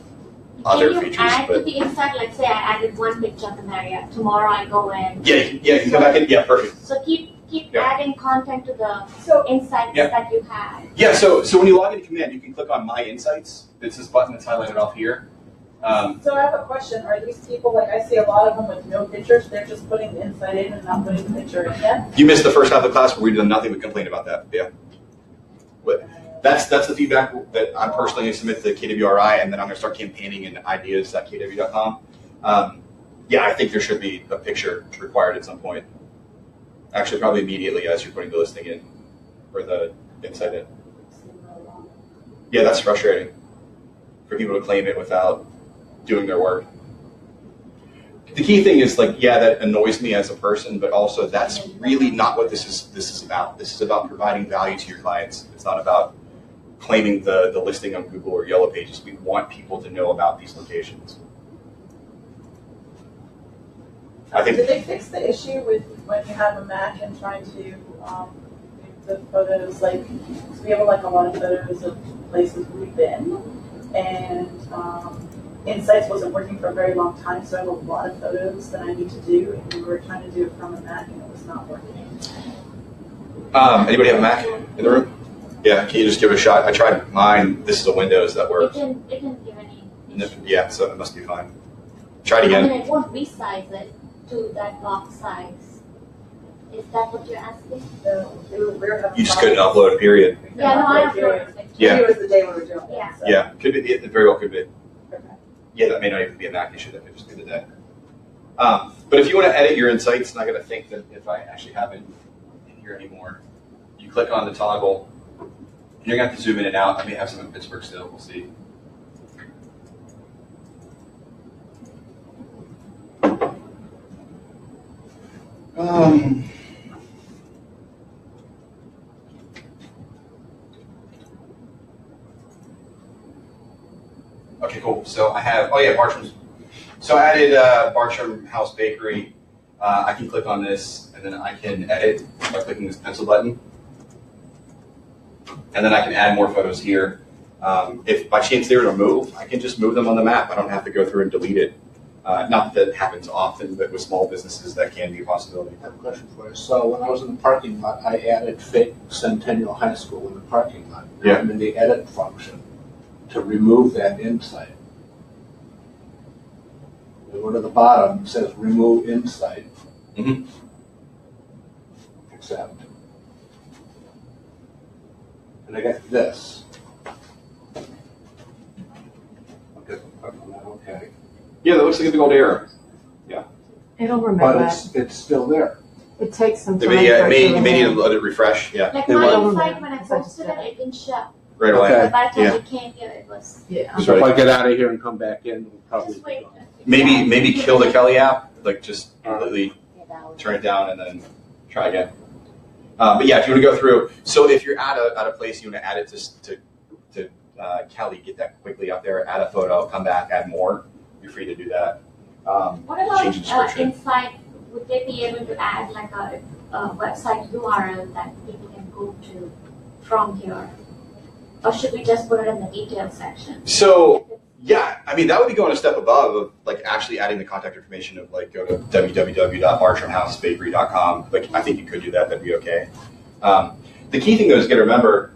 other features. Can you add to the insight? Let's say I added one picture of the Marriott. Tomorrow I go in. Yeah, you can come back in. Yeah, perfect. So keep adding content to the insights that you had. Yeah, so when you log into Command, you can click on My Insights. It's this button that's highlighted off here. So I have a question. Are these people, like I see a lot of them with no pictures, they're just putting the insight in and not putting the picture in yet? You missed the first half of the class where we did nothing but complain about that. Yeah. But that's the feedback that I'm personally going to submit to KWRI, and then I'm going to start campaigning in ideas.kw.com. I think there should be a picture required at some point. Actually, probably immediately as you're putting the listing in, or the insight in. Yeah, that's frustrating for people to claim it without doing their work. The key thing is that annoys me as a person, but also that's really not what this is about. This is about providing value to your clients. It's not about claiming the listing on Google or Yellow Pages. We want people to know about these locations. Did they fix the issue with when you have a Mac and trying to the photos, so we have a lot of photos of places we've been, and Insights wasn't working for a very long time, so I have a lot of photos that I need to do, and we were trying to do it from a Mac and it was not working. Anybody have a Mac in the room? Yeah, can you just give it a shot? I tried mine. This is a Windows that works. It didn't give any issue. Yeah, so it must be fine. Try it again. It won't resize it to that box size. Is that what you're asking? No, You just couldn't upload, period. Yeah, no, I uploaded it. Yeah. It was the day we were doing it. Yeah. So. Yeah, could be. It very well could be. Okay. Yeah, that may not even be a Mac issue. That could just be the day. But if you want to edit your insights, and I got to think that if I actually have it in here anymore, you click on the toggle. And you're going to have to zoom in and out. I may have some in Pittsburgh still. We'll see. Okay, cool. So I have, Bartram's. So I added Bartram House Bakery. I can click on this, and then I can edit by clicking this pencil button. and then I can add more photos here. If by chance they were to move, I can just move them on the map. I don't have to go through and delete it. Not that happens often, but with small businesses, that can be a possibility. I have a question for you. So when I was in the parking lot, I added fake Centennial High School in the parking lot. Now Yeah. I'm in the edit function to remove that insight. We go to the bottom, it says remove insight. Mhm. Accept. And I get this. Okay. Yeah, that looks like a big old error. It'll remove But it. it's still there. It takes some time. Yeah, for it it may, to you may need to remove. let it refresh. Yeah, Like They my want- insight, when I posted it, it didn't show. right away. Okay. But by the time Yeah. it came here, it was. Yeah. So if I get out of here and come back in, we'll probably Just be wait. gone. Maybe kill the Kelle app. Like just completely turn it down and then try again. But yeah, if you want to go through, so if you're at a place you want to add it to Kelle, get that quickly up there, add a photo, come back, add more. You're free to do that. What about Change the description. inside? Would they be able to add like a website URL that people can go to from here? Or should we just put it in the details section? So yeah, I mean that would be going a step above of like actually adding the contact information of like go to www.bartramhousebakery.com. Like I think you could do that. That'd be okay. The key thing though is you got to remember.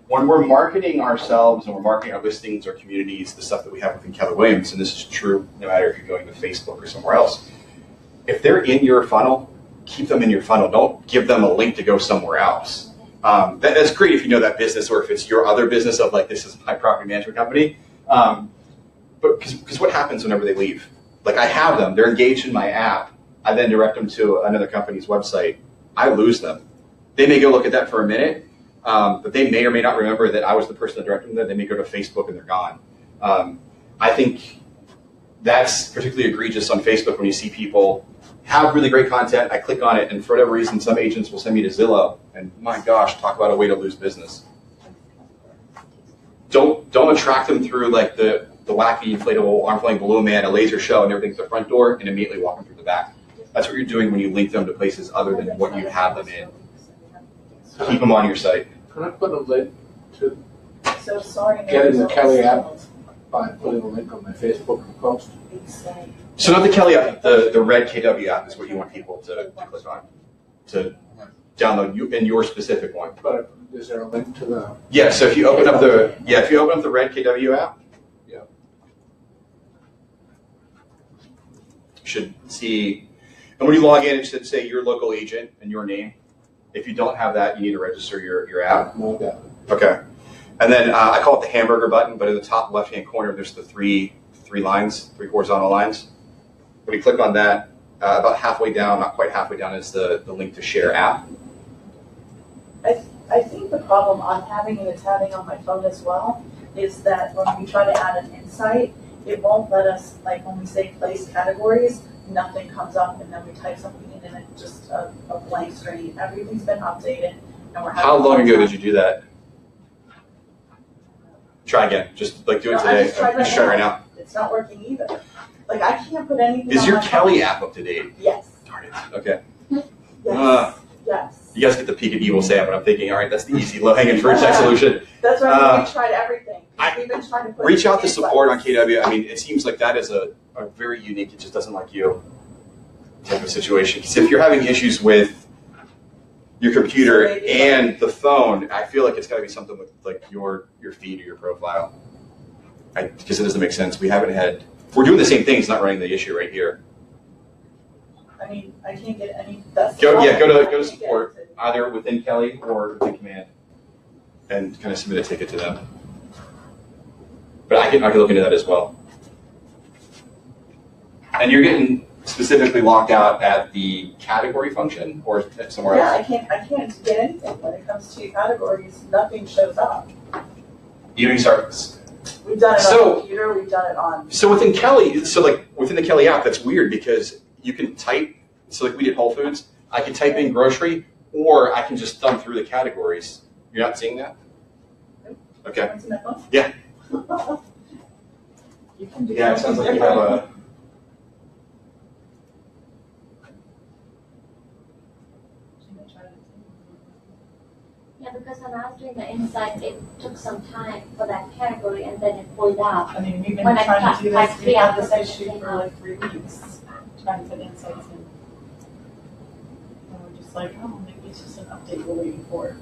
When we're marketing ourselves and we're marketing our listings, our communities, the stuff that we have within Keller Williams, and this is true no matter if you're going to Facebook or somewhere else, if they're in your funnel, keep them in your funnel. Don't give them a link to go somewhere else. That's great if you know that business or if it's your other business of like, this is my property management company. But because what happens whenever they leave? Like I have them, they're engaged in my app. I then direct them to another company's website. I lose them. They may go look at that for a minute. But they may or may not remember that I was the person that directed them there. They may go to Facebook and they're gone. I think that's particularly egregious on Facebook when you see people have really great content. I click on it, and for whatever reason, some agents will send me to Zillow. And my gosh, talk about a way to lose business. Don't attract them through like the wacky inflatable arm flailing balloon man, a laser show, and everything's the front door, and immediately walk them through the back. That's what you're doing when you link them to places other than what you have them in. Keep them on your site. Can I put a link to So sorry. getting the Kelle app by putting a link on my Facebook post? So not the Kelle app, the red KW app is what you want people to click on, to download you in your specific one. But is there a link to the? Yeah, so if you open up the red KW app, Yeah. you should see, and when you log in, it should say your local agent and your name. If you don't have that, you need to register your app. No, yeah. Okay. And then I call it the hamburger button, but in the top left-hand corner, there's the three lines, three horizontal lines. When you click on that, about halfway down, not quite halfway down, is the link to share app. I think the problem I'm having, and it's having on my phone as well, is that when we try to add an insight, it won't let us, like when we say place categories, nothing comes up, and then we type something in and it's just a blank screen. Everything's been updated, and we're having. How long ago did you do that? Try again. Just like do it No, I today. just tried Just try right now. It's not working either. Like I can't put anything. Is on your my Kelle phone. app up to date? Yes. Darn it. Okay. Yes. Yes. You guys get the peek at evil Sam, but I'm thinking, all right, that's the easy, low-hanging fruit tech solution. That's why we tried everything. I- We've been trying to put Reach out to insights. support on KW. I mean, it seems like that is a very unique, it just doesn't like you type of situation. Because if you're having issues with your computer and the phone, I feel like it's got to be something with like your feed or your profile. Because it doesn't make sense. We're doing the same thing, it's not running the issue right here. I mean, I can't get any. That's the Go problem. to I can't support, get it. either within Kelle or within Command, and kind of submit a ticket to them. But I can look into that as well. And you're getting specifically locked out at the category function or somewhere Yeah, else? I can't get anything when it comes to categories. Nothing shows up. You start. We've done it So- on the computer. We've done it on. So within Kelle, within the Kelle app, that's weird because you can type. So like we did Whole Foods, I can type in grocery, or I can just thumb through the categories. You're not seeing that? Okay. What's in that phone? Yeah. You can do Yeah, it sounds like you something have different. a. Yeah, Yeah, because when I was doing the insight, it took some time for that category and then it pulled out. I mean, we've been When I trying to do typed this, we've had this 300% issue for like 3 weeks, trying to put insights in. And we're just like, oh, maybe it's just an update we're waiting for.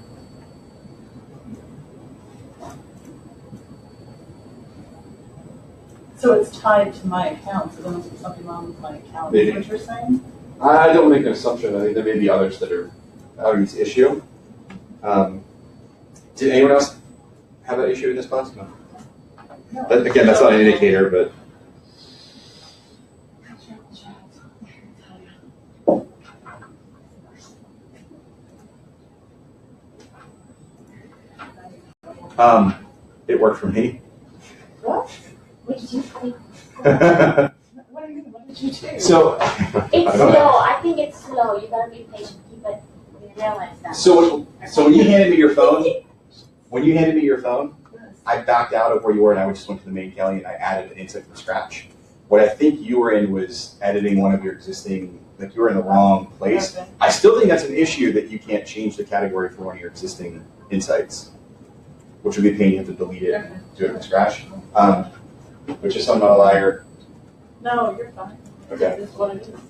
So it's tied to my account, so there must be something wrong with my account, is what you're saying? I don't make an assumption. I think there may be others that are having this issue. Did anyone else have that issue in this class? No. Again, that's not an indicator, but. It worked for me. What? What did you think? What do you mean? What did you do? So. It's slow. I think it's slow. You gotta be patient. Keep it. You realize that. So when you handed me your phone, I backed out of where you were and I just went to the main Kelle and I added an insight from scratch. What I think you were in was editing one of your existing, like you were in the wrong place. Okay. I still think that's an issue that you can't change the category for one of your existing insights, which would be a pain. You have to delete it and do it from scratch. Which is I'm not a liar. No, you're fine. Okay. This is what it is.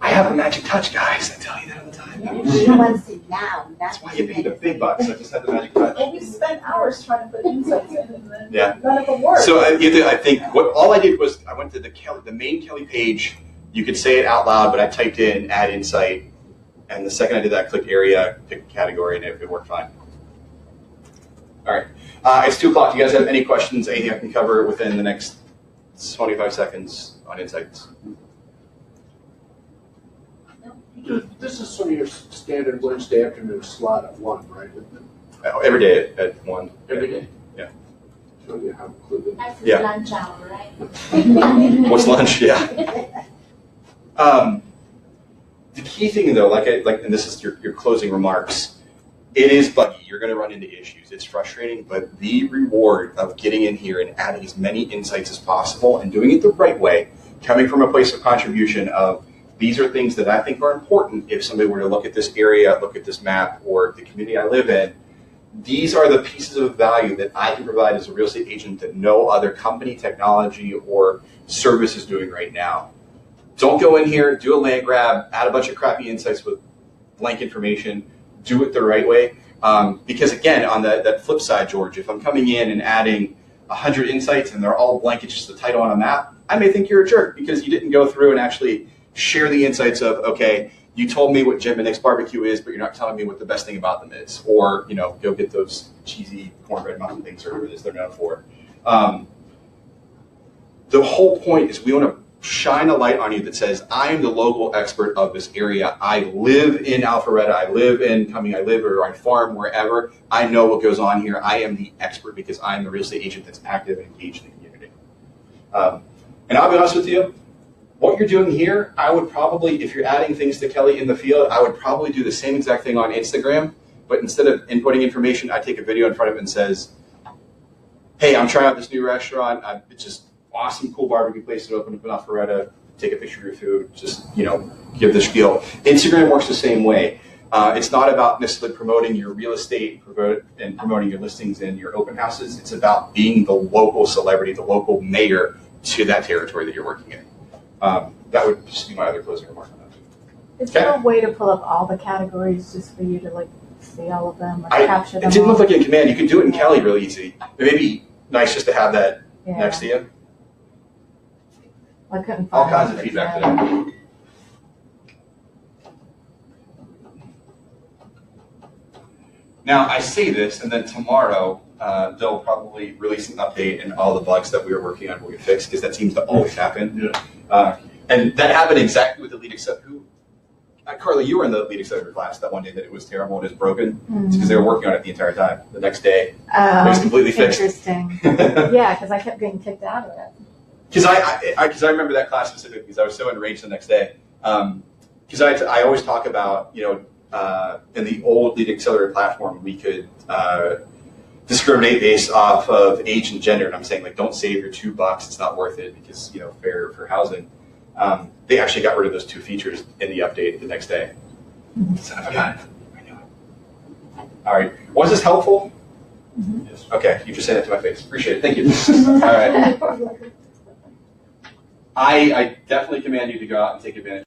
I have a magic touch, guys. I tell you that all the time. She wants it now. That's why you pay the big bucks. I just have the magic touch. And we spent hours trying to put insights in, and then Yeah. none of them worked. So I think all I did was I went to the main Kelle page. You could say it out loud, but I typed in add insight, and the second I did that, I clicked area, picked category, and it worked fine. All right, it's 2 o'clock. Do you guys have any questions? Anything I can cover within the next 25 seconds on insights? This is sort of your standard Wednesday afternoon slot at 1, right? Every day at 1. Every day? Yeah. So you have included. That's Yeah. lunch hour, right? What's lunch? Yeah. The key thing, though, and this is your closing remarks, it is buggy. You're going to run into issues. It's frustrating, but the reward of getting in here and adding as many insights as possible and doing it the right way, coming from a place of contribution of these are things that I think are important if somebody were to look at this area, look at this map, or the community I live in. These are the pieces of value that I can provide as a real estate agent that no other company, technology, or service is doing right now. Don't go in here, do a land grab, add a bunch of crappy insights with blank information, do it the right way. Because again, on that flip side, George, if I'm coming in and adding 100 insights and they're all blank, it's just the title on a map, I may think you're a jerk because you didn't go through and actually share the insights of, okay, you told me what Jim and Nick's barbecue is, but you're not telling me what the best thing about them is. Or, go get those cheesy cornbread muffin things or whatever it is they're known for. The whole point is we want to shine a light on you that says, I am the local expert of this area. I live in Alpharetta. I live in Cumming. I live or I farm wherever. I know what goes on here. I am the expert because I'm the real estate agent that's active and engaged in the community. And I'll be honest with you, what you're doing here, I would probably, if you're adding things to Kelle in the field, I would probably do the same exact thing on Instagram, but instead of inputting information, I take a video in front of it and says, hey, I'm trying out this new restaurant. It's just awesome, cool barbecue place that opened up in Alpharetta. Take a picture of your food, just, give the spiel. Instagram works the same way. It's not about necessarily promoting your real estate and promoting your listings and your open houses. It's about being the local celebrity, the local mayor to that territory that you're working in. That would just be my other closing remark on that. Is there a way to pull up all the categories just for you to see all of them or capture them? It didn't all? look like in Command. You could do it in Kelle really easy. It may be nice just to have that Yeah. next to you. I couldn't find All kinds of it, feedback yeah. there. Now, I say this, and then tomorrow they'll probably release an update and all the bugs that we were working on will get fixed, because that seems to always happen. And that happened exactly with the lead accelerator. Carly, you were in the lead accelerator class that one day that it was terrible and it was broken. It's because they were working on it the entire time. The next day, it was completely fixed. Interesting. Yeah, because I kept getting kicked out of it. Because I remember that class specifically because I was so enraged the next day. Because I always talk about, in the old lead accelerator platform, we could discriminate based off of age and gender. And I'm saying, don't save your $2. It's not worth it because, fair for housing. They actually got rid of those 2 features in the update the next day. Son of a gun. I knew it. All right. Was this helpful? Yes. Okay, you just sent it to my face. Appreciate it. Thank you. All right. I definitely commend you to go out and take advantage.